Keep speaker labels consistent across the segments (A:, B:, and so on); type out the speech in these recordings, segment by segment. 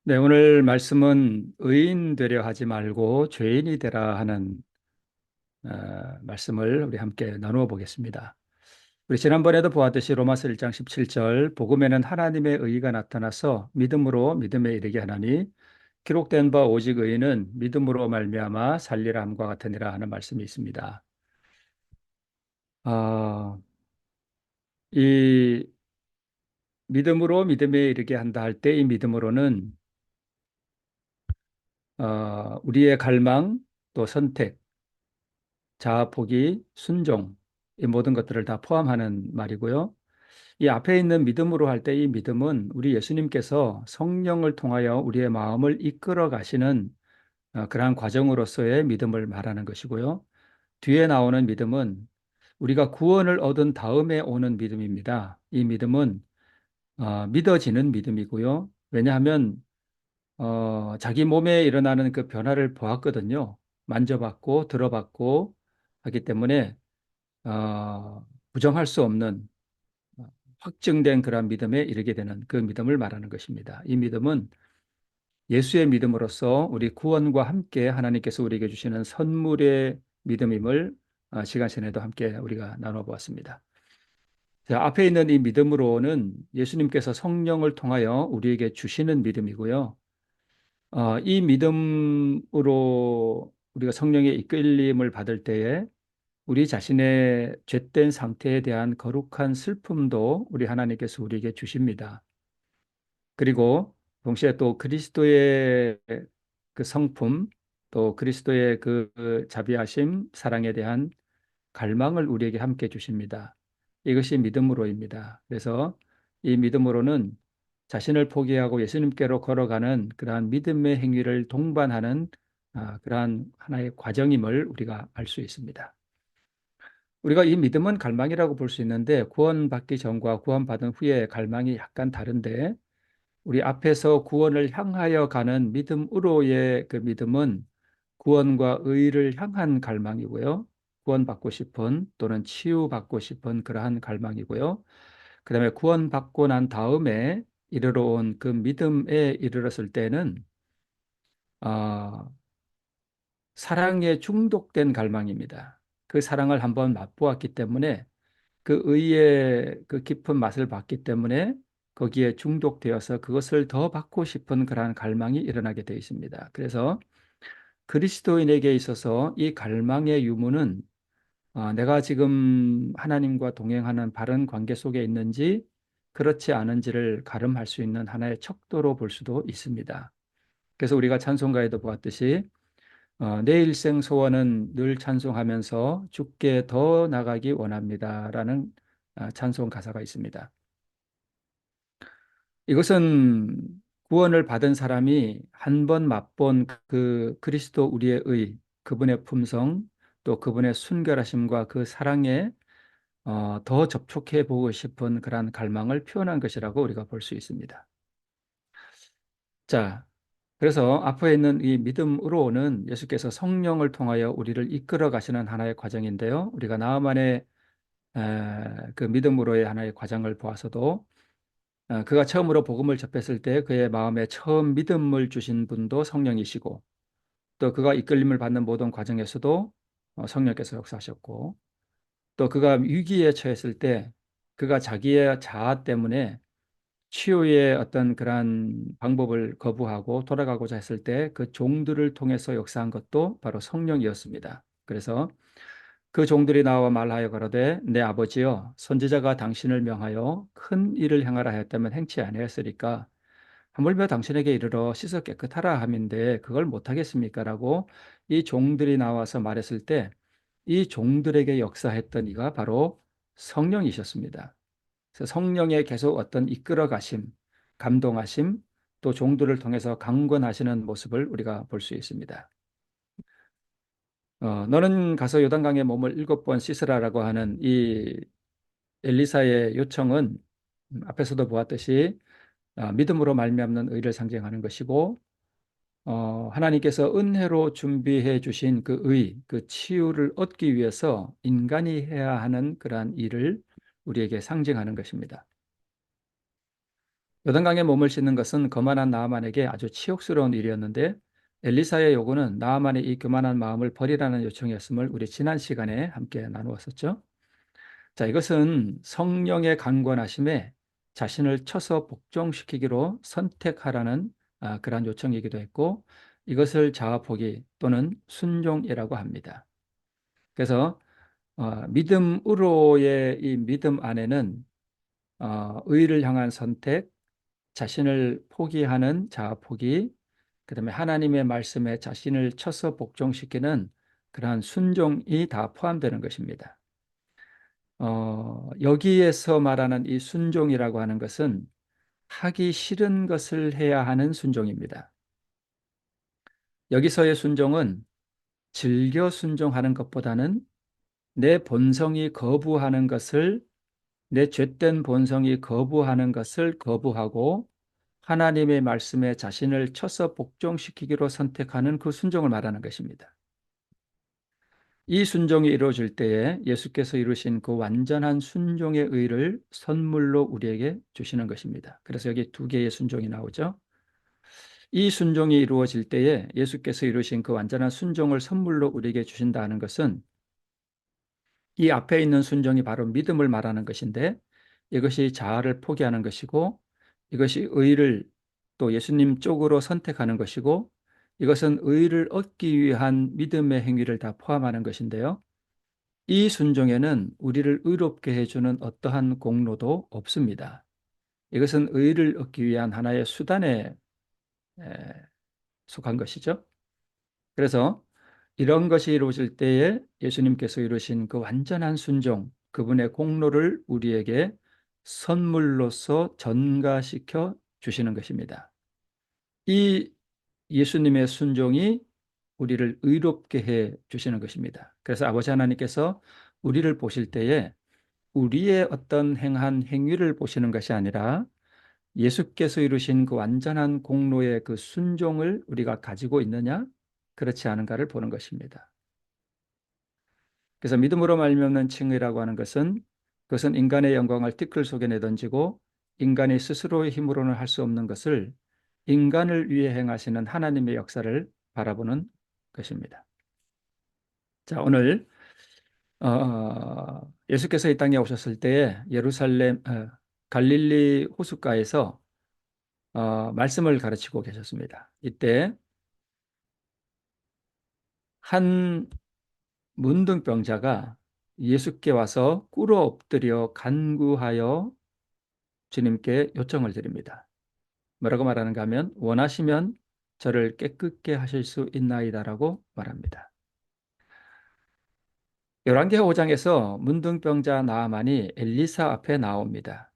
A: 네, 오늘 말씀은 의인 되려 하지 말고 죄인이 되라 하는 말씀을 우리 함께 나누어 보겠습니다. 우리 지난번에도 보았듯이 로마서 1장 17절 복음에는 하나님의 의의가 나타나서 믿음으로 믿음에 이르게 하나니 기록된 바 오직 의인은 믿음으로 말미암아 살리라 함과 같으니라 하는 말씀이 있습니다. 아, 이 믿음으로 믿음에 이르게 한다 할 때 이 믿음으로는 우리의 갈망 또 선택 자아 포기, 순종, 이 모든 것들을 다 포함하는 말이고요. 이 앞에 있는 믿음으로 할 때 이 믿음은 우리 예수님께서 성령을 통하여 우리의 마음을 이끌어 가시는 그러한 과정으로서의 믿음을 말하는 것이고요. 뒤에 나오는 믿음은 우리가 구원을 얻은 다음에 오는 믿음입니다. 이 믿음은 믿어지는 믿음이고요. 왜냐하면 자기 몸에 일어나는 그 변화를 보았거든요. 만져봤고 들어봤고 하기 때문에 부정할 수 없는 확증된 그러한 믿음에 이르게 되는 그 믿음을 말하는 것입니다. 이 믿음은 예수의 믿음으로써 우리 구원과 함께 하나님께서 우리에게 주시는 선물의 믿음임을 시간 전에도 함께 우리가 나눠보았습니다. 자, 앞에 있는 이 믿음으로는 예수님께서 성령을 통하여 우리에게 주시는 믿음이고요. 이 믿음으로 우리가 성령의 이끌림을 받을 때에 우리 자신의 죄된 상태에 대한 거룩한 슬픔도 우리 하나님께서 우리에게 주십니다. 그리고 동시에 또 그리스도의 그 성품, 또 그리스도의 그 자비하심, 사랑에 대한 갈망을 우리에게 함께 주십니다. 이것이 믿음으로입니다. 그래서 이 믿음으로는 자신을 포기하고 예수님께로 걸어가는 그러한 믿음의 행위를 동반하는 그러한 하나의 과정임을 우리가 알 수 있습니다. 우리가 이 믿음은 갈망이라고 볼 수 있는데 구원받기 전과 구원받은 후의 갈망이 약간 다른데 우리 앞에서 구원을 향하여 가는 믿음으로의 그 믿음은 구원과 의를 향한 갈망이고요. 구원받고 싶은 또는 치유받고 싶은 그러한 갈망이고요. 그다음에 구원받고 난 다음에 이르러 온 그 믿음에 이르렀을 때는 어, 사랑에 중독된 갈망입니다. 그 사랑을 한번 맛보았기 때문에 그 의의 그 깊은 맛을 봤기 때문에 거기에 중독되어서 그것을 더 받고 싶은 그러한 갈망이 일어나게 되어 있습니다. 그래서 그리스도인에게 있어서 이 갈망의 유무는 내가 지금 하나님과 동행하는 바른 관계 속에 있는지 그렇지 않은지를 가름할 수 있는 하나의 척도로 볼 수도 있습니다. 그래서 우리가 찬송가에도 보았듯이 내 일생 소원은 늘 찬송하면서 주께 더 나가기 원합니다라는 찬송 가사가 있습니다. 이것은 구원을 받은 사람이 한 번 맛본 그 그리스도 우리의 의, 그분의 품성, 또 그분의 순결하심과 그 사랑에 더 접촉해 보고 싶은 그러한 갈망을 표현한 것이라고 우리가 볼 수 있습니다. 자, 그래서 앞에 있는 이 믿음으로는 예수께서 성령을 통하여 우리를 이끌어 가시는 하나의 과정인데요. 우리가 나음 안에 그 믿음으로의 하나의 과정을 보아서도 그가 처음으로 복음을 접했을 때 그의 마음에 처음 믿음을 주신 분도 성령이시고 또 그가 이끌림을 받는 모든 과정에서도 성령께서 역사하셨고 또 그가 위기에 처했을 때 그가 자기의 자아 때문에 치유의 어떤 그러한 방법을 거부하고 돌아가고자 했을 때 그 종들을 통해서 역사한 것도 바로 성령이었습니다. 그래서 그 종들이 나와 말하여 가로되 내 아버지여 선지자가 당신을 명하여 큰 일을 행하라 하였다면 행치 아니하였으리까 하물며 당신에게 이르러 씻어 깨끗하라 함인데 그걸 못하겠습니까? 라고 이 종들이 나와서 말했을 때 이 종들에게 역사했던 이가 바로 성령이셨습니다. 그래서 성령의 계속 어떤 이끌어 가심, 감동하심, 또 종들을 통해서 강권하시는 모습을 우리가 볼 수 있습니다. 너는 가서 요단강에 몸을 7번 씻으라라고 하는 이 엘리사의 요청은 앞에서도 보았듯이 믿음으로 말미암는 의를 상징하는 것이고 하나님께서 은혜로 준비해 주신 그 의, 그 치유를 얻기 위해서 인간이 해야 하는 그러한 일을 우리에게 상징하는 것입니다. 요단강에 몸을 씻는 것은 거만한 나아만에게 아주 치욕스러운 일이었는데 엘리사의 요구는 나아만의 이 교만한 마음을 버리라는 요청이었음을 우리 지난 시간에 함께 나누었었죠. 자, 이것은 성령의 강권하심에 자신을 쳐서 복종시키기로 선택하라는 그러한 요청이기도 했고 이것을 자아포기 또는 순종이라고 합니다. 그래서 믿음으로의 이 믿음 안에는 의를 향한 선택, 자신을 포기하는 자아포기, 그다음에 하나님의 말씀에 자신을 쳐서 복종시키는 그러한 순종이 다 포함되는 것입니다. 여기에서 말하는 이 순종이라고 하는 것은 하기 싫은 것을 해야 하는 순종입니다. 여기서의 순종은 즐겨 순종하는 것보다는 내 본성이 거부하는 것을, 내 죄된 본성이 거부하는 것을 거부하고 하나님의 말씀에 자신을 쳐서 복종시키기로 선택하는 그 순종을 말하는 것입니다. 이 순종이 이루어질 때에 예수께서 이루신 그 완전한 순종의 의를 선물로 우리에게 주시는 것입니다. 그래서 여기 두 개의 순종이 나오죠. 이 순종이 이루어질 때에 예수께서 이루신 그 완전한 순종을 선물로 우리에게 주신다는 것은 이 앞에 있는 순종이 바로 믿음을 말하는 것인데 이것이 자아를 포기하는 것이고 이것이 의를 또 예수님 쪽으로 선택하는 것이고 이것은 의를 얻기 위한 믿음의 행위를 다 포함하는 것인데요. 이 순종에는 우리를 의롭게 해주는 어떠한 공로도 없습니다. 이것은 의를 얻기 위한 하나의 수단에 속한 것이죠. 그래서 이런 것이 이루어질 때에 예수님께서 이루신 그 완전한 순종, 그분의 공로를 우리에게 선물로서 전가시켜 주시는 것입니다. 이 예수님의 순종이 우리를 의롭게 해 주시는 것입니다. 그래서 아버지 하나님께서 우리를 보실 때에 우리의 어떤 행한 행위를 보시는 것이 아니라 예수께서 이루신 그 완전한 공로의 그 순종을 우리가 가지고 있느냐, 그렇지 않은가를 보는 것입니다. 그래서 믿음으로 말미암는 칭의라고 하는 것은 그것은 인간의 영광을 티끌 속에 내던지고 인간이 스스로의 힘으로는 할 수 없는 것을 인간을 위해 행하시는 하나님의 역사를 바라보는 것입니다. 자, 오늘 예수께서 이 땅에 오셨을 때에 예루살렘 갈릴리 호숫가에서 말씀을 가르치고 계셨습니다. 이때 한 문둥병자가 예수께 와서 꿇어 엎드려 간구하여 주님께 요청을 드립니다. 뭐라고 말하는가 하면 원하시면 저를 깨끗게 하실 수 있나이다라고 말합니다. 열왕기하 5장에서 문둥병자 나아만이 엘리사 앞에 나옵니다.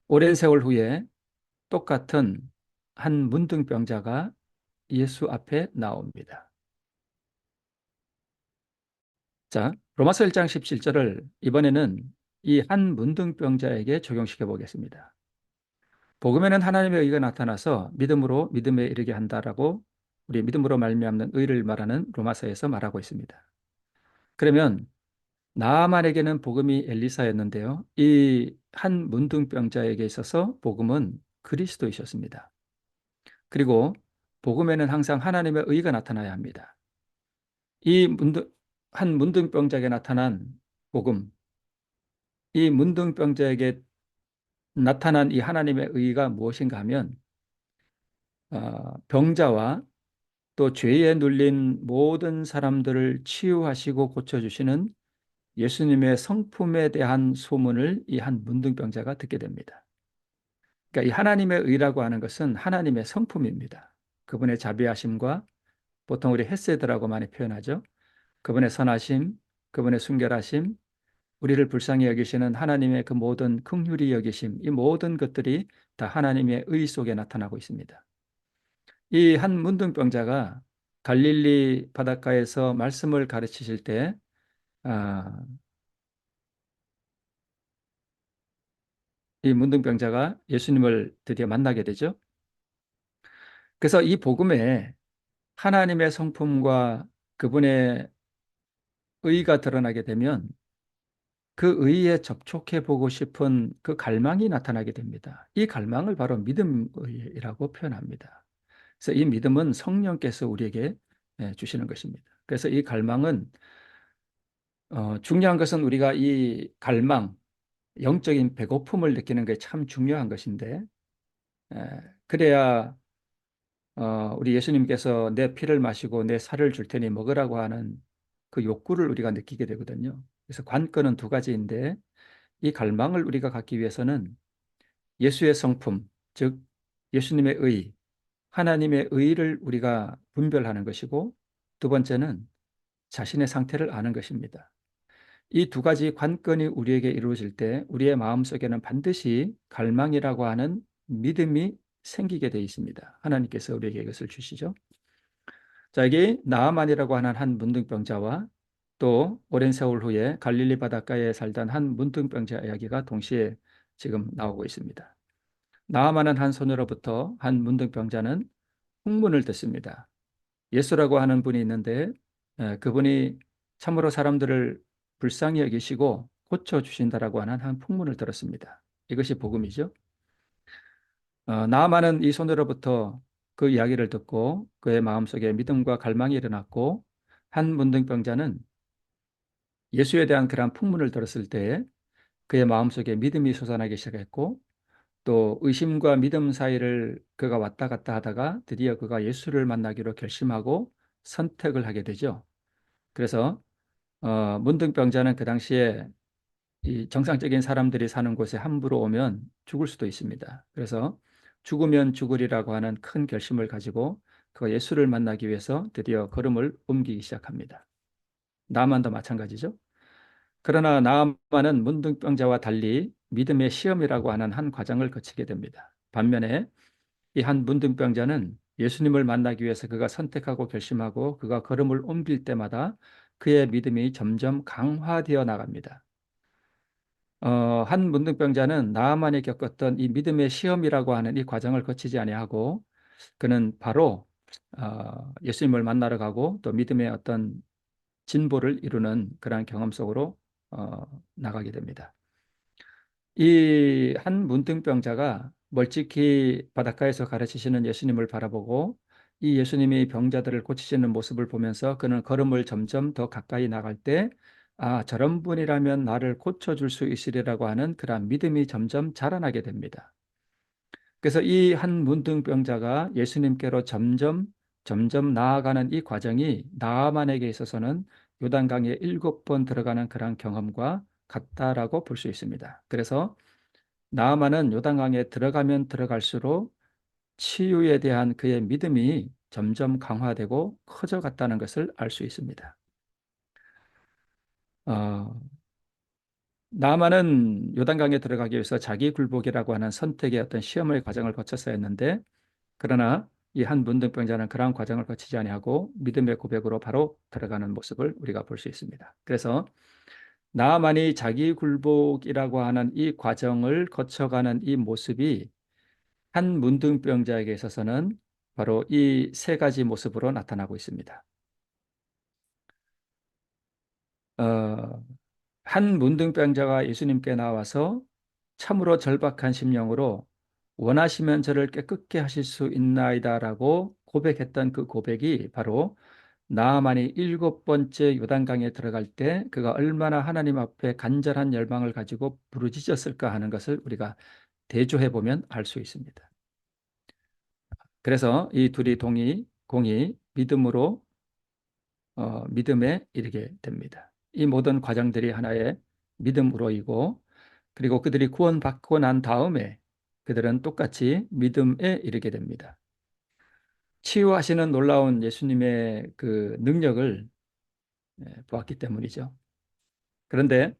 A: 오랜 세월 후에 똑같은 한 문둥병자가 예수 앞에 나옵니다. 자, 로마서 1장 17절을 이번에는 이 한 문둥병자에게 적용시켜 보겠습니다. 복음에는 하나님의 의가 나타나서 믿음으로 믿음에 이르게 한다라고 우리 믿음으로 말미암는 의를 말하는 로마서에서 말하고 있습니다. 그러면 나아만에게는 복음이 엘리사였는데요. 이 한 문둥병자에게 있어서 복음은 그리스도이셨습니다. 그리고 복음에는 항상 하나님의 의가 나타나야 합니다. 한 문둥병자에게 나타난 복음, 이 문둥병자에게 나타난 이 하나님의 의가 무엇인가 하면 병자와 또 죄에 눌린 모든 사람들을 치유하시고 고쳐주시는 예수님의 성품에 대한 소문을 이 한 문둥병자가 듣게 됩니다. 그러니까 이 하나님의 의라고 하는 것은 하나님의 성품입니다. 그분의 자비하심과 보통 우리 헤세드라고 많이 표현하죠. 그분의 선하심, 그분의 순결하심, 우리를 불쌍히 여기시는 하나님의 그 모든 긍휼히 여기심, 이 모든 것들이 다 하나님의 의 속에 나타나고 있습니다. 이 한 문둥병자가 갈릴리 바닷가에서 말씀을 가르치실 때 이 문둥병자가 예수님을 드디어 만나게 되죠. 그래서 이 복음에 하나님의 성품과 그분의 의가 드러나게 되면 그 의에 접촉해 보고 싶은 그 갈망이 나타나게 됩니다. 이 갈망을 바로 믿음이라고 표현합니다. 그래서 이 믿음은 성령께서 우리에게 주시는 것입니다. 그래서 이 갈망은 중요한 것은 우리가 이 갈망, 영적인 배고픔을 느끼는 게 참 중요한 것인데 그래야 우리 예수님께서 내 피를 마시고 내 살을 줄 테니 먹으라고 하는 그 욕구를 우리가 느끼게 되거든요. 그래서 관건은 두 가지인데 이 갈망을 우리가 갖기 위해서는 예수의 성품, 즉 예수님의 의, 하나님의 의를 우리가 분별하는 것이고 두 번째는 자신의 상태를 아는 것입니다. 이 두 가지 관건이 우리에게 이루어질 때 우리의 마음속에는 반드시 갈망이라고 하는 믿음이 생기게 되어 있습니다. 하나님께서 우리에게 이것을 주시죠. 자, 여기 나아만이라고 하는 한 문둥병자와 또 오랜 세월 후에 갈릴리 바닷가에 살던 한 문둥병자 이야기가 동시에 지금 나오고 있습니다. 나아만은 한 소녀로부터 한 문둥병자는 풍문을 듣습니다. 예수라고 하는 분이 있는데 그분이 참으로 사람들을 불쌍히 여기시고 고쳐주신다라고 하는 한 풍문을 들었습니다. 이것이 복음이죠. 나아만은 이 소녀로부터 그 이야기를 듣고 그의 마음속에 믿음과 갈망이 일어났고 한 문둥병자는 예수에 대한 그러한 풍문을 들었을 때 그의 마음속에 믿음이 솟아나기 시작했고 또 의심과 믿음 사이를 그가 왔다 갔다 하다가 드디어 그가 예수를 만나기로 결심하고 선택을 하게 되죠. 그래서 문둥병자는 그 당시에 이 정상적인 사람들이 사는 곳에 함부로 오면 죽을 수도 있습니다. 그래서 죽으면 죽으리라고 하는 큰 결심을 가지고 그 예수를 만나기 위해서 드디어 걸음을 옮기기 시작합니다. 나만도 마찬가지죠. 그러나 나아만은 문둥병자와 달리 믿음의 시험이라고 하는 한 과정을 거치게 됩니다. 반면에 이 한 문둥병자는 예수님을 만나기 위해서 그가 선택하고 결심하고 그가 걸음을 옮길 때마다 그의 믿음이 점점 강화되어 나갑니다. 한 문둥병자는 나아만이 겪었던 이 믿음의 시험이라고 하는 이 과정을 거치지 아니하고 그는 바로 예수님을 만나러 가고 또 믿음의 어떤 진보를 이루는 그러한 경험 속으로 나가게 됩니다. 이 한 문둥병자가 멀찍이 바닷가에서 가르치시는 예수님을 바라보고 이 예수님이 병자들을 고치시는 모습을 보면서 그는 걸음을 점점 더 가까이 나갈 때 저런 분이라면 나를 고쳐줄 수 있으리라고 하는 그러한 믿음이 점점 자라나게 됩니다. 그래서 이 한 문둥병자가 예수님께로 점점 나아가는 이 과정이 나아만에게 있어서는 요단강에 7번 들어가는 그러한 경험과 같다라고 볼 수 있습니다. 그래서 나아만은 요단강에 들어가면 들어갈수록 치유에 대한 그의 믿음이 점점 강화되고 커져갔다는 것을 알 수 있습니다. 어, 나아만은 요단강에 들어가기 위해서 자기 굴복이라고 하는 선택의 어떤 시험의 과정을 거쳤어야 했는데 그러나 이 한 문둥병자는 그러한 과정을 거치지 아니하고 믿음의 고백으로 바로 들어가는 모습을 우리가 볼 수 있습니다. 그래서 나아만이 자기 굴복이라고 하는 이 과정을 거쳐가는 이 모습이 한 문둥병자에게 있어서는 바로 이 세 가지 모습으로 나타나고 있습니다. 어, 한 문둥병자가 예수님께 나와서 참으로 절박한 심령으로 원하시면 저를 깨끗게 하실 수 있나이다라고 고백했던 그 고백이 바로 나아만이 7번째 요단강에 들어갈 때 그가 얼마나 하나님 앞에 간절한 열망을 가지고 부르짖었을까 하는 것을 우리가 대조해 보면 알 수 있습니다. 그래서 이 둘이 공이 믿음으로 믿음에 이르게 됩니다. 이 모든 과정들이 하나의 믿음으로이고 그리고 그들이 구원받고 난 다음에 그들은 똑같이 믿음에 이르게 됩니다. 치유하시는 놀라운 예수님의 그 능력을 보았기 때문이죠. 그런데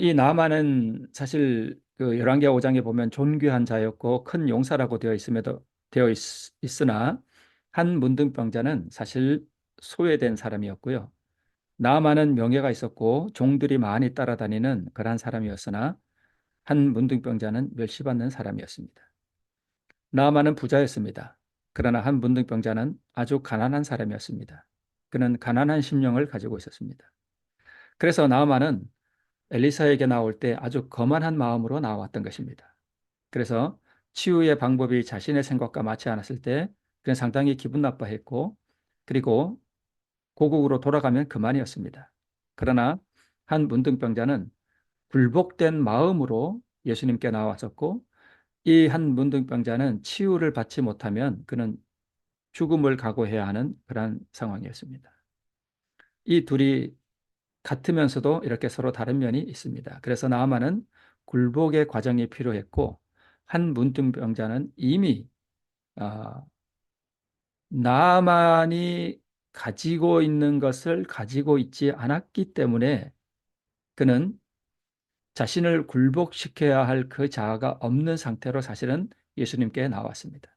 A: 이 나아만은 사실 그 열왕기하 5장에 보면 존귀한 자였고 큰 용사라고 있으나 한 문둥병자는 사실 소외된 사람이었고요. 나아만은 명예가 있었고 종들이 많이 따라다니는 그러한 사람이었으나 한 문둥병자는 멸시받는 사람이었습니다. 나아만은 부자였습니다. 그러나 한 문둥병자는 아주 가난한 사람이었습니다. 그는 가난한 심령을 가지고 있었습니다. 그래서 나아만은 엘리사에게 나올 때 아주 거만한 마음으로 나왔던 것입니다. 그래서 치유의 방법이 자신의 생각과 맞지 않았을 때 그는 상당히 기분 나빠했고, 그리고 고국으로 돌아가면 그만이었습니다. 그러나 한 문둥병자는 굴복된 마음으로 예수님께 나왔었고, 이 한 문둥병자는 치유를 받지 못하면 그는 죽음을 각오해야 하는 그런 상황이었습니다. 이 둘이 같으면서도 이렇게 서로 다른 면이 있습니다. 그래서 나아만은 굴복의 과정이 필요했고, 한 문둥병자는 이미 어, 나만이 가지고 있는 것을 가지고 있지 않았기 때문에 그는 자신을 굴복시켜야 할 그 자아가 없는 상태로 사실은 예수님께 나왔습니다.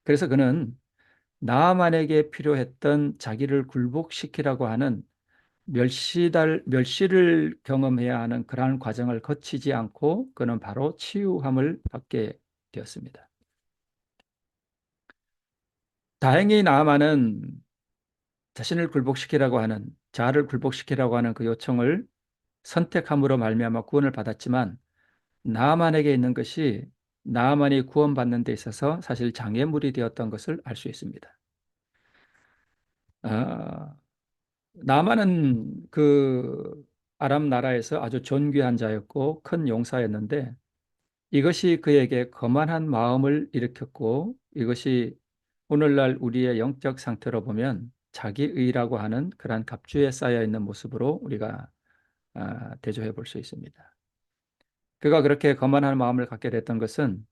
A: 그래서 그는 나만에게 필요했던 자기를 굴복시키라고 하는 멸시를 경험해야 하는 그러한 과정을 거치지 않고 그는 바로 치유함을 받게 되었습니다. 다행히 나아만은 자신을 굴복시키라고 하는, 자아를 굴복시키라고 하는 그 요청을 선택함으로 말미암아 구원을 받았지만, 나아만에게 있는 것이 나아만이 구원받는 데 있어서 사실 장애물이 되었던 것을 알 수 있습니다. 아, 나아만은 그 아람 나라에서 아주 존귀한 자였고 큰 용사였는데, 이것이 그에게 거만한 마음을 일으켰고, 이것이 오늘날 우리의 영적 상태로 보면 자기의라고 하는 그러한 갑주에 쌓여 있는 모습으로 우리가 대조해 볼 수 있습니다. 그가 그렇게 거만한 마음을 갖게 됐던 것은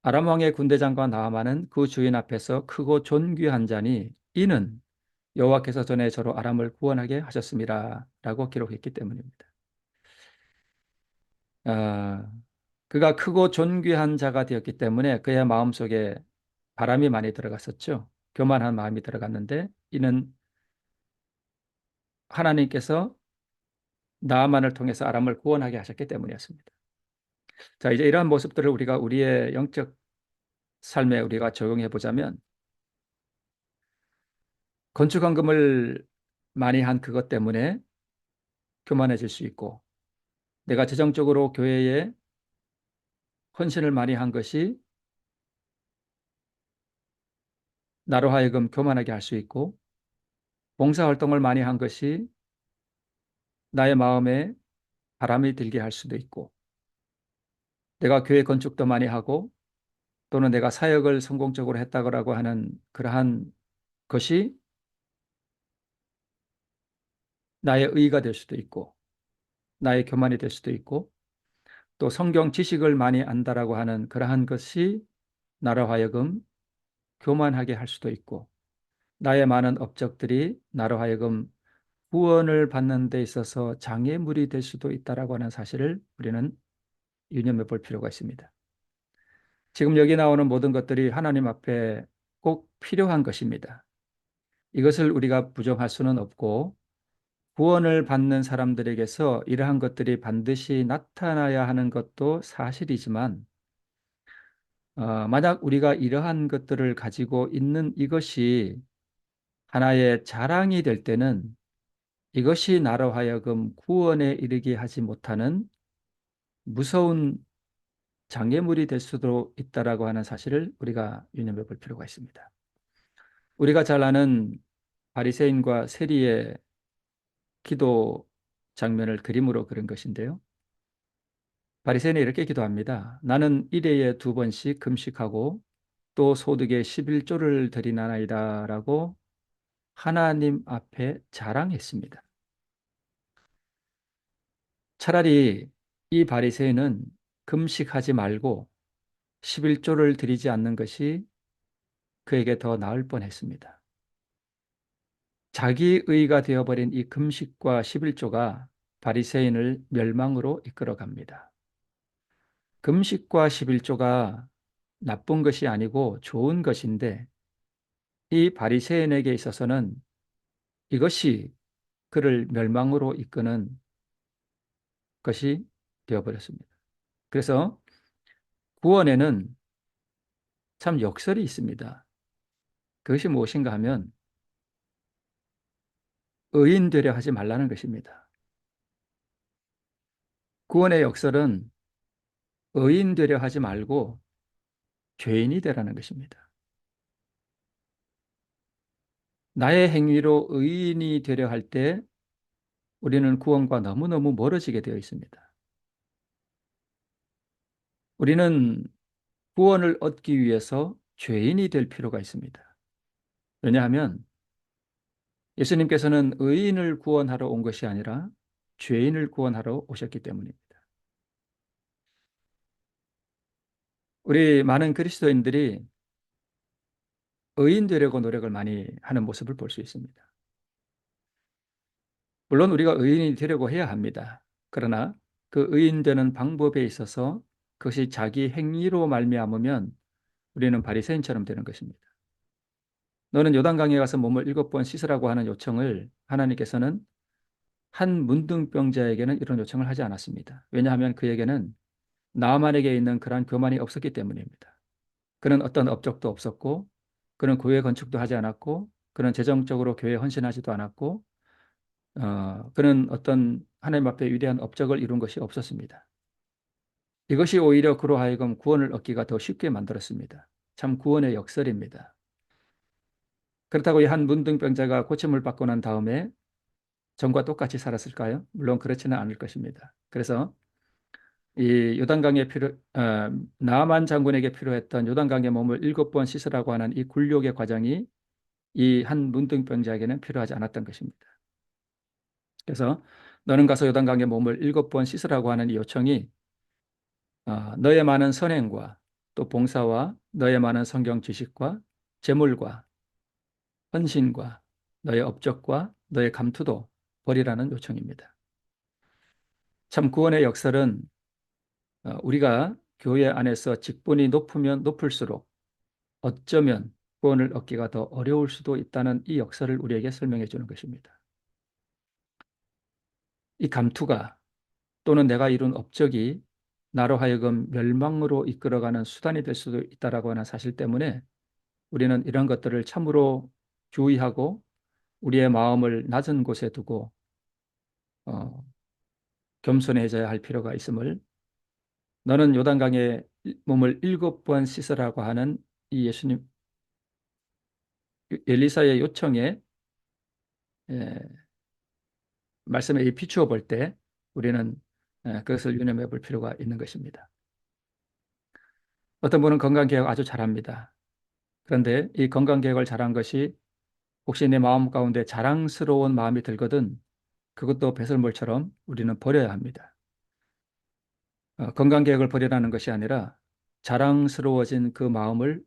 A: 아람 왕의 군대장과 나아만은 그 주인 앞에서 크고 존귀한 자니 이는 여호와께서 전에 저로 아람을 구원하게 하셨습니다라고 기록했기 때문입니다. 아, 그가 크고 존귀한 자가 되었기 때문에 그의 마음속에 바람이 많이 들어갔었죠. 교만한 마음이 들어갔는데 이는 하나님께서 나아만을 통해서 아람을 구원하게 하셨기 때문이었습니다. 자, 이제 이러한 모습들을 우리가 우리의 영적 삶에 우리가 적용해 보자면, 건축헌금을 많이 한 그것 때문에 교만해질 수 있고, 내가 재정적으로 교회에 헌신을 많이 한 것이 나로 하여금 교만하게 할 수 있고, 봉사활동을 많이 한 것이 나의 마음에 바람이 들게 할 수도 있고, 내가 교회 건축도 많이 하고 또는 내가 사역을 성공적으로 했다고 하는 그러한 것이 나의 의의가 될 수도 있고, 나의 교만이 될 수도 있고, 또 성경 지식을 많이 안다라고 하는 그러한 것이 나로 하여금 교만하게 할 수도 있고, 나의 많은 업적들이 나로 하여금 구원을 받는 데 있어서 장애물이 될 수도 있다라고 하는 사실을 우리는 유념해 볼 필요가 있습니다. 지금 여기 나오는 모든 것들이 하나님 앞에 꼭 필요한 것입니다. 이것을 우리가 부정할 수는 없고, 구원을 받는 사람들에게서 이러한 것들이 반드시 나타나야 하는 것도 사실이지만, 만약 우리가 이러한 것들을 가지고 있는 이것이 하나의 자랑이 될 때는 이것이 나로 하여금 구원에 이르게 하지 못하는 무서운 장애물이 될 수도 있다라고 하는 사실을 우리가 유념해 볼 필요가 있습니다. 우리가 잘 아는 바리새인과 세리의 기도 장면을 그림으로 그린 것인데요. 바리새인이 이렇게 기도합니다. 나는 일회에 2번씩 금식하고 또 소득의 11조를 드리나이다라고 하나님 앞에 자랑했습니다. 차라리 이 바리새인은 금식하지 말고 11조를 드리지 않는 것이 그에게 더 나을 뻔했습니다. 자기의가 되어버린 이 금식과 11조가 바리새인을 멸망으로 이끌어갑니다. 금식과 11조가 나쁜 것이 아니고 좋은 것인데, 이 바리새인에게 있어서는 이것이 그를 멸망으로 이끄는 것이 되어버렸습니다. 그래서 구원에는 참 역설이 있습니다. 그것이 무엇인가 하면 의인 되려 하지 말라는 것입니다. 구원의 역설은 의인 되려 하지 말고 죄인이 되라는 것입니다. 나의 행위로 의인이 되려 할 때 우리는 구원과 너무너무 멀어지게 되어 있습니다. 우리는 구원을 얻기 위해서 죄인이 될 필요가 있습니다. 왜냐하면 예수님께서는 의인을 구원하러 온 것이 아니라 죄인을 구원하러 오셨기 때문입니다. 우리 많은 그리스도인들이 의인 되려고 노력을 많이 하는 모습을 볼 수 있습니다. 물론 우리가 의인이 되려고 해야 합니다. 그러나 그 의인 되는 방법에 있어서 그것이 자기 행위로 말미암으면 우리는 바리새인처럼 되는 것입니다. 너는 요단강에 가서 몸을 7번 씻으라고 하는 요청을 하나님께서는 한 문둥병자에게는 이런 요청을 하지 않았습니다. 왜냐하면 그에게는 나만에게 있는 그러한 교만이 없었기 때문입니다. 그는 어떤 업적도 없었고, 그는 교회 건축도 하지 않았고, 그는 재정적으로 교회에 헌신하지도 않았고, 그는 어떤 하나님 앞에 위대한 업적을 이룬 것이 없었습니다. 이것이 오히려 그로 하여금 구원을 얻기가 더 쉽게 만들었습니다. 참 구원의 역설입니다. 그렇다고 이 한 문둥병자가 고침을 받고 난 다음에 전과 똑같이 살았을까요? 물론 그렇지는 않을 것입니다. 그래서 이 요단강에 나만 장군에게 필요했던 요단강에 몸을 7번 씻으라고 하는 이 굴욕의 과정이 이 한 문둥병자에게는 필요하지 않았던 것입니다. 그래서 너는 가서 요단강에 몸을 7번 씻으라고 하는 이 요청이 너의 많은 선행과 또 봉사와 너의 많은 성경 지식과 재물과 헌신과 너의 업적과 너의 감투도 버리라는 요청입니다. 참 구원의 역설은 우리가 교회 안에서 직분이 높으면 높을수록 어쩌면 구원을 얻기가 더 어려울 수도 있다는 이 역설을 우리에게 설명해 주는 것입니다. 이 감투가 또는 내가 이룬 업적이 나로 하여금 멸망으로 이끌어가는 수단이 될 수도 있다라고 하는 사실 때문에 우리는 이런 것들을 참으로 주의하고 우리의 마음을 낮은 곳에 두고 어, 겸손해져야 할 필요가 있음을, 너는 요단강에 몸을 7번 씻으라고 하는 이 예수님 엘리사의 요청에 예, 말씀에 비추어 볼 때 우리는 그것을 유념해 볼 필요가 있는 것입니다. 어떤 분은 건강개혁 아주 잘합니다. 그런데 이 건강개혁을 잘한 것이 혹시 내 마음 가운데 자랑스러운 마음이 들거든 그것도 배설물처럼 우리는 버려야 합니다. 건강개혁을 버리라는 것이 아니라 자랑스러워진 그 마음을,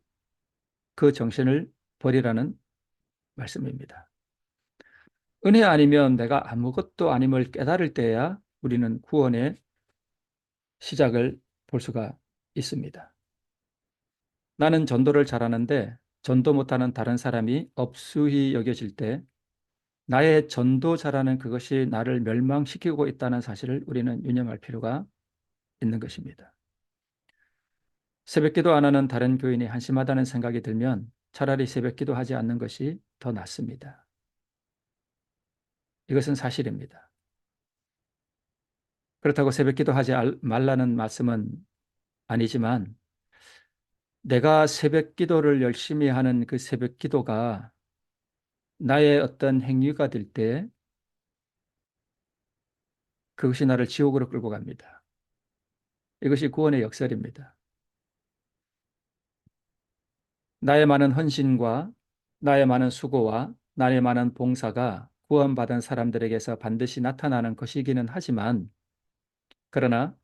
A: 그 정신을 버리라는 말씀입니다. 은혜 아니면 내가 아무것도 아님을 깨달을 때야 우리는 구원의 시작을 볼 수가 있습니다. 나는 전도를 잘하는데 전도 못하는 다른 사람이 업수히 여겨질 때 나의 전도 잘하는 그것이 나를 멸망시키고 있다는 사실을 우리는 유념할 필요가 있는 것입니다. 새벽기도 안 하는 다른 교인이 한심하다는 생각이 들면 차라리 새벽기도 하지 않는 것이 더 낫습니다. 이것은 사실입니다. 그렇다고 새벽기도 하지 말라는 말씀은 아니지만 내가 새벽기도를 열심히 하는 그 새벽기도가 나의 어떤 행위가 될 때 그것이 나를 지옥으로 끌고 갑니다. 이것이 구원의 역설입니다. 나의 많은 헌신과 나의 많은 수고와 나의 많은 봉사가 구원받은 사람들에게서 반드시 나타나는 것이기는 하지만, 그러나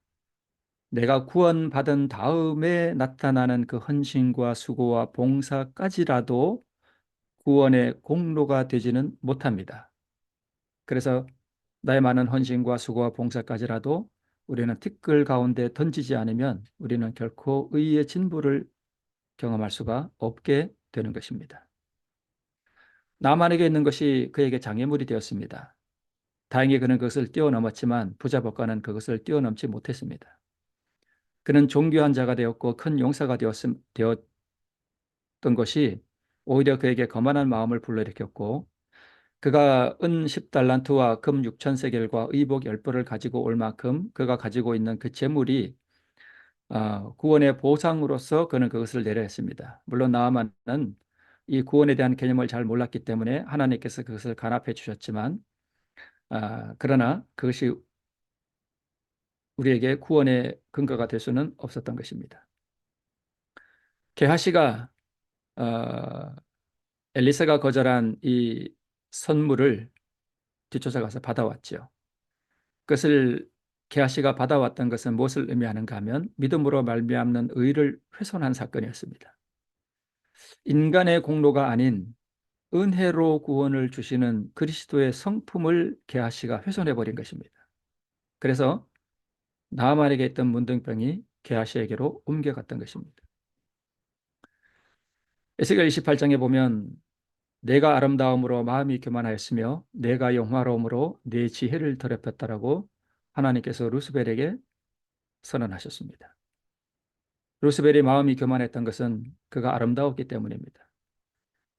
A: 내가 구원받은 다음에 나타나는 그 헌신과 수고와 봉사까지라도 구원의 공로가 되지는 못합니다. 그래서 나의 많은 헌신과 수고와 봉사까지라도 우리는 티끌 가운데 던지지 않으면 우리는 결코 의의 진보를 경험할 수가 없게 되는 것입니다. 나만에게 있는 것이 그에게 장애물이 되었습니다. 다행히 그는 그것을 뛰어넘었지만 부자 법관은 그것을 뛰어넘지 못했습니다. 그는 존귀한 자가 되었고 큰 용사가 되었던 것이 오히려 그에게 거만한 마음을 불러일으켰고 그가 은 10달란트와 금 6천 세겔과 의복 10벌을 가지고 올 만큼 그가 가지고 있는 그 재물이 구원의 보상으로서 그는 그것을 내려 했습니다. 물론 나아만은 이 구원에 대한 개념을 잘 몰랐기 때문에 하나님께서 그것을 간합해 주셨지만 그러나 그것이 우리에게 구원의 근거가 될 수는 없었던 것입니다. 게하시가 어, 엘리사가 거절한 이 선물을 뒤쫓아가서 받아왔죠. 그것을 게하시가 받아왔던 것은 무엇을 의미하는가 하면 믿음으로 말미암는 의를 훼손한 사건이었습니다. 인간의 공로가 아닌 은혜로 구원을 주시는 그리스도의 성품을 게하시가 훼손해 버린 것입니다. 그래서 나아만에게 있던 문둥병이 게하시에게로 옮겨갔던 것입니다. 에스겔 28장에 보면 내가 아름다움으로 마음이 교만하였으며 내가 영화로움으로 내 지혜를 더럽혔다라고 하나님께서 루스벨에게 선언하셨습니다. 루스벨이 마음이 교만했던 것은 그가 아름다웠기 때문입니다.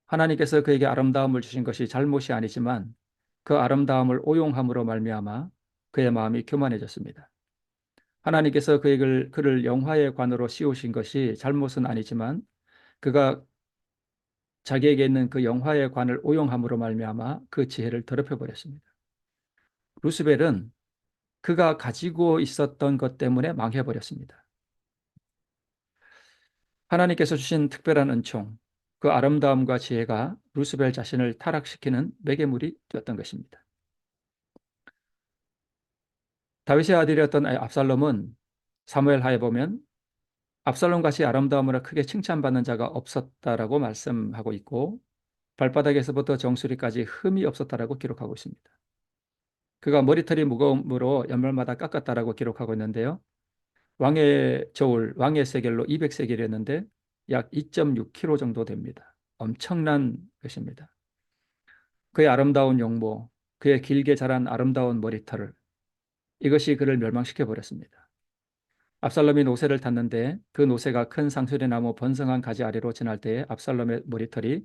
A: 하나님께서 그에게 아름다움을 주신 것이 잘못이 아니지만 그 아름다움을 오용함으로 말미암아 그의 마음이 교만해졌습니다. 하나님께서 그를 영화의 관으로 씌우신 것이 잘못은 아니지만 그가 자기에게 있는 그 영화의 관을 오용함으로 말미암아 그 지혜를 더럽혀 버렸습니다. 루스벨은 그가 가지고 있었던 것 때문에 망해버렸습니다. 하나님께서 주신 특별한 은총, 그 아름다움과 지혜가 루스벨 자신을 타락시키는 매개물이 되었던 것입니다. 다윗의 아들이었던 압살롬은 사무엘하에 보면 압살롬같이 아름다움으로 크게 칭찬받는 자가 없었다라고 말씀하고 있고 발바닥에서부터 정수리까지 흠이 없었다라고 기록하고 있습니다. 그가 머리털이 무거움으로 연말마다 깎았다라고 기록하고 있는데요. 왕의 저울, 왕의 세겔로 200세겔이었는데 약 2.6kg 정도 됩니다. 엄청난 것입니다. 그의 아름다운 용모, 그의 길게 자란 아름다운 머리털을 이것이 그를 멸망시켜 버렸습니다. 압살롬이 노새를 탔는데 그 노새가 큰 상수리 나무 번성한 가지 아래로 지날 때에 압살롬의 머리털이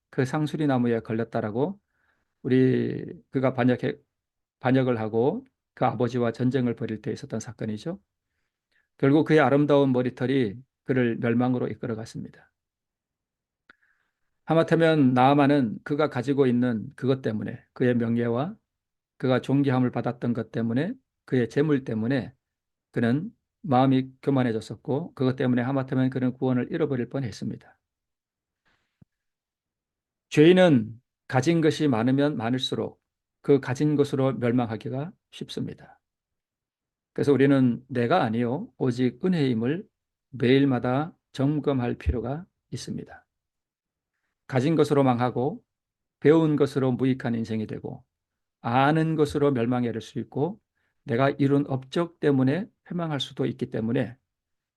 A: 그 상수리 나무에 걸렸다라고 그가 반역을 하고 그 아버지와 전쟁을 벌일 때 있었던 사건이죠. 결국 그의 아름다운 머리털이 그를 멸망으로 이끌어갔습니다. 하마터면 나아만은 그가 가지고 있는 그것 때문에 그의 명예와 그가 존귀함을 받았던 것 때문에 그의 재물 때문에 그는 마음이 교만해졌었고 그것 때문에 하마터면 그는 구원을 잃어버릴 뻔했습니다. 죄인은 가진 것이 많으면 많을수록 그 가진 것으로 멸망하기가 쉽습니다. 그래서 우리는 내가 아니요 오직 은혜임을 매일마다 점검할 필요가 있습니다. 가진 것으로 망하고 배운 것으로 무익한 인생이 되고 아는 것으로 멸망에 이를 수 있고 내가 이룬 업적 때문에 패망할 수도 있기 때문에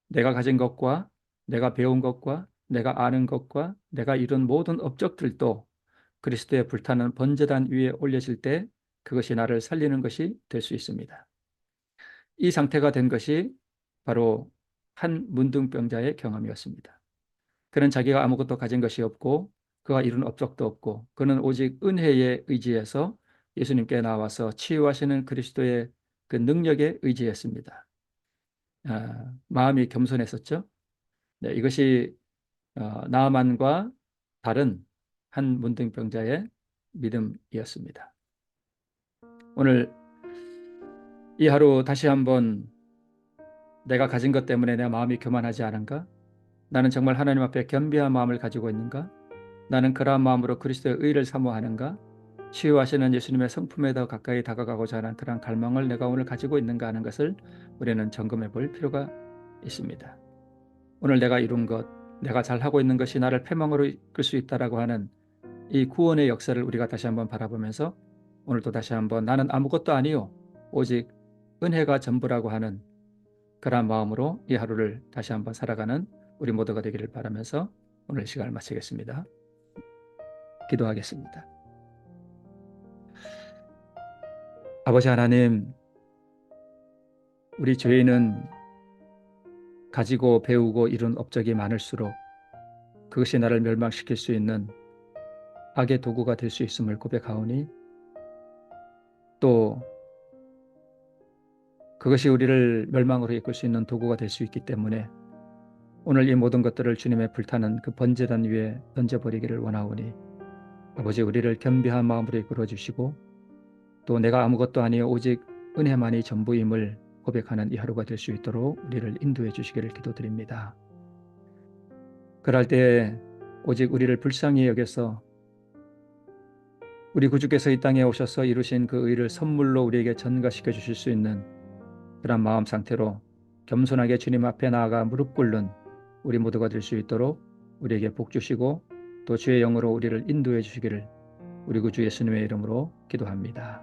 A: 내가 가진 것과 내가 배운 것과 내가 아는 것과 내가 이룬 모든 업적들도 그리스도의 불타는 번제단 위에 올려질 때 그것이 나를 살리는 것이 될 수 있습니다. 이 상태가 된 것이 바로 한 문둥병자의 경험이었습니다. 그는 자기가 아무것도 가진 것이 없고 그가 이룬 업적도 없고 그는 오직 은혜에 의지해서 예수님께 나와서 치유하시는 그리스도의 그 능력에 의지했습니다. 마음이 겸손했었죠. 네, 이것이 나아만과 다른 한 문둥병자의 믿음이었습니다. 오늘 이 하루 다시 한번 내가 가진 것 때문에 내 마음이 교만하지 않은가? 나는 정말 하나님 앞에 겸비한 마음을 가지고 있는가? 나는 그러한 마음으로 그리스도의 의를 사모하는가? 치유하시는 예수님의 성품에 더 가까이 다가가고자 하는 그러한 갈망을 내가 오늘 가지고 있는가 하는 것을 우리는 점검해 볼 필요가 있습니다. 오늘 내가 이룬 것, 내가 잘하고 있는 것이 나를 패망으로 이끌 수 있다라고 하는 이 구원의 역사를 우리가 다시 한번 바라보면서 오늘도 다시 한번 나는 아무것도 아니요 오직 은혜가 전부라고 하는 그러한 마음으로 이 하루를 다시 한번 살아가는 우리 모두가 되기를 바라면서 오늘 시간을 마치겠습니다. 기도하겠습니다. 아버지 하나님, 우리 죄인은 가지고 배우고 이룬 업적이 많을수록 그것이 나를 멸망시킬 수 있는 악의 도구가 될 수 있음을 고백하오니 또 그것이 우리를 멸망으로 이끌 수 있는 도구가 될 수 있기 때문에 오늘 이 모든 것들을 주님의 불타는 그 번제단 위에 던져버리기를 원하오니 아버지 우리를 겸비한 마음으로 이끌어 주시고 또 내가 아무것도 아니요 오직 은혜만이 전부임을 고백하는 이 하루가 될 수 있도록 우리를 인도해 주시기를 기도드립니다. 그럴 때 오직 우리를 불쌍히 여겨서 우리 구주께서 이 땅에 오셔서 이루신 그 의를 선물로 우리에게 전가시켜 주실 수 있는 그런 마음 상태로 겸손하게 주님 앞에 나아가 무릎 꿇는 우리 모두가 될 수 있도록 우리에게 복 주시고 또 주의 영으로 우리를 인도해 주시기를 우리 구주 예수님의 이름으로 기도합니다.